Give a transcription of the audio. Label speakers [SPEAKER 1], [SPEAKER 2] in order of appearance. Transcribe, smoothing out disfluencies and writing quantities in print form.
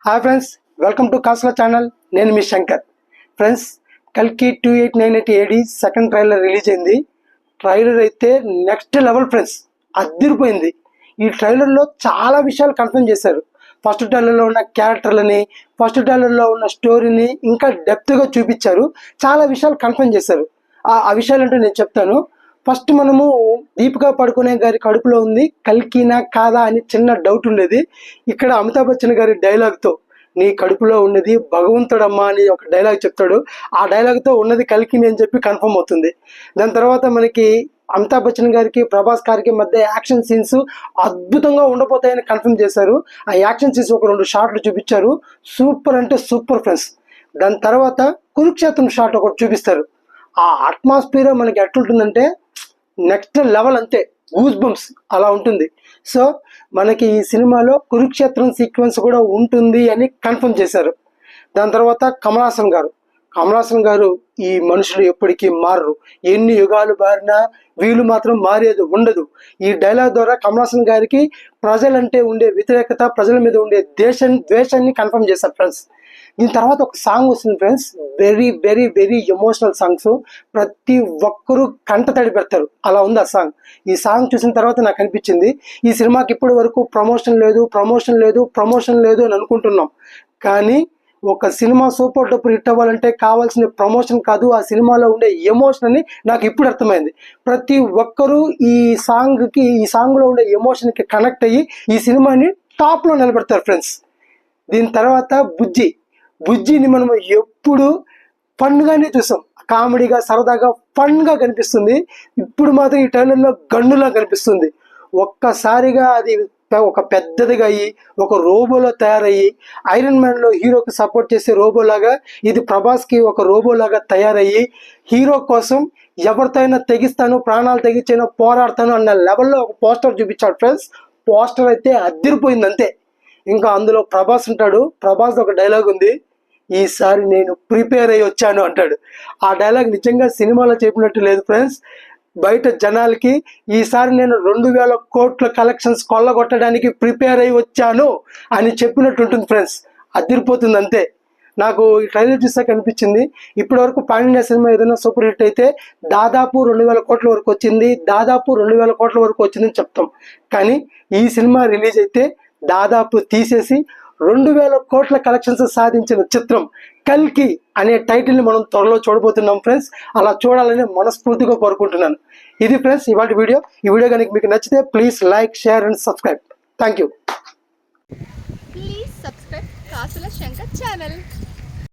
[SPEAKER 1] Hi friends, welcome to కాసుల channel. నేను మీ Shankar. Friends, కల్కి 2898 AD సెకండ్ ట్రైలర్ రిలీజ్ అయింది. ట్రైలర్ అయితే నెక్స్ట్ లెవెల్ ఫ్రెండ్స్, అదిరిపోయింది. ఈ ట్రైలర్లో చాలా విషయాలు కన్ఫర్మ్ చేశారు. ఫస్ట్ ట్రైలర్లో ఉన్న క్యారెక్టర్లని, ఫస్ట్ ట్రైలర్లో ఉన్న స్టోరీని ఇంకా డెప్త్గా చూపించారు. చాలా విషయాలు కన్ఫర్మ్ చేశారు. ఆ విషయాలు అంటే నేను చెప్తాను. ఫస్ట్ మనము దీపికా పడుకునే గారి కడుపులో ఉంది, కల్కినా కాదా అని చిన్న డౌట్ ఉండేది. ఇక్కడ అమితాబ్ బచ్చన్ గారి డైలాగ్తో నీ కడుపులో ఉన్నది భగవంతుడమ్మా అని ఒక డైలాగ్ చెప్తాడు. ఆ డైలాగ్తో ఉన్నది కల్కిని అని చెప్పి కన్ఫర్మ్ అవుతుంది. దాని తర్వాత మనకి అమితాబ్ బచ్చన్ గారికి ప్రభాస్ గారికి మధ్య యాక్షన్ సీన్స్ అద్భుతంగా ఉండబోతాయని కన్ఫర్మ్ చేశారు. ఆ యాక్షన్ సీన్స్ ఒక 2 షాట్లు చూపించారు. సూపర్ అంటే సూపర్ ఫ్రెండ్స్. దాని తర్వాత కురుక్షేత్రం షాట్ ఒకటి చూపిస్తారు. ఆ అట్మాస్ఫియర్ మనకి ఎట్లుంటుందంటే నెక్స్ట్ లెవెల్, అంతే గూస్ బంప్స్ అలా ఉంటుంది. సో మనకి ఈ సినిమాలో కురుక్షేత్రం సీక్వెన్స్ కూడా ఉంటుంది అని కన్ఫర్మ్ చేశారు. దాని తర్వాత కమల్ హాసన్ గారు ఈ మనుషులు ఎప్పటికీ మారరు, ఎన్ని యుగాలు మారినా వీళ్ళు మాత్రం మారేది ఉండదు. ఈ డైలాగ్ ద్వారా కమల్ హాసన్ గారికి ప్రజలంటే ఉండే వ్యతిరేకత, ప్రజల మీద ఉండే ద్వేషాన్ని కన్ఫర్మ్ చేశారు ఫ్రెండ్స్. దీని తర్వాత ఒక సాంగ్ వస్తుంది friends, very very very emotional songs. ప్రతి ఒక్కరూ కంట తడి పెడతారు, అలా ఉంది ఆ సాంగ్. ఈ సాంగ్ చూసిన తర్వాత నాకు అనిపించింది, ఈ సినిమాకి ఇప్పటి వరకు ప్రమోషన్ లేదు అని అనుకుంటున్నాం. కానీ ఒక సినిమా సూపర్ డూపర్ హిట్ అవ్వాలంటే కావాల్సిన ప్రమోషన్ కాదు, ఆ సినిమాలో ఉండే ఎమోషన్ అని నాకు ఇప్పుడు అర్థమైంది. ప్రతి ఒక్కరూ ఈ సాంగ్లో ఉండే ఎమోషన్కి కనెక్ట్ అయ్యి ఈ సినిమాని టాప్లో నిలబెడతారు ఫ్రెండ్స్. దీని తర్వాత బుజ్జిని మనం ఎప్పుడు ఫన్గానే చూసాం, కామెడీగా సరదాగా ఫన్గా కనిపిస్తుంది. ఇప్పుడు మాత్రం ఈ ట్రైలర్లో గన్నులా కనిపిస్తుంది. ఒక్కసారిగా అది ఒక పెద్దదిగా అయ్యి ఒక రోబోలో తయారయ్యి, ఐరన్ మ్యాన్లో హీరోకి సపోర్ట్ చేసే రోబోలాగా ఇది ప్రభాస్కి ఒక రోబోలాగా తయారయ్యి హీరో కోసం ఎవరితో అయినా తెగిస్తాను, ప్రాణాలు తెగించైనా పోరాడతాను అన్న లెవెల్లో ఒక పోస్టర్ చూపించాడు ఫ్రెండ్స్. పోస్టర్ అయితే అదిరిపోయింది అంతే. ఇంకా అందులో ప్రభాస్ ఉంటాడు. ప్రభాస్ ఒక డైలాగ్ ఉంది, ఈసారి నేను ప్రిపేర్ అయ్యి వచ్చాను అంటాడు. ఆ డైలాగ్ నిజంగా సినిమాలో చెప్పినట్టు లేదు ఫ్రెండ్స్. బయట జనాలకి ఈసారి నేను 2000 కోట్ల కలెక్షన్స్ కొల్లగొట్టడానికి ప్రిపేర్ అయ్యి వచ్చాను అని చెప్పినట్టు ఉంటుంది ఫ్రెండ్స్. అదిరిపోతుంది అంతే. నాకు ఈ ట్రైలర్ చూసాక అనిపించింది, ఇప్పటి వరకు పాండ్య సినిమా ఏదైనా సూపర్ హిట్ అయితే దాదాపు 2000 కోట్ల వరకు వచ్చిందని చెప్తాం. కానీ ఈ సినిమా రిలీజ్ అయితే దాదాపు తీసేసి 2000 కోట్ల కలెక్షన్స్ సాధించిన చిత్రం కల్కి అనే టైటిల్ని మనం త్వరలో చూడబోతున్నాం ఫ్రెండ్స్. అలా చూడాలని మనస్ఫూర్తిగా కోరుకుంటున్నాను. ఇది ఫ్రెండ్స్ ఇవాళ వీడియో. ఈ వీడియో కనుక మీకు నచ్చితే please like, share and subscribe. Thank you.
[SPEAKER 2] Please subscribe Kasula Shankar channel.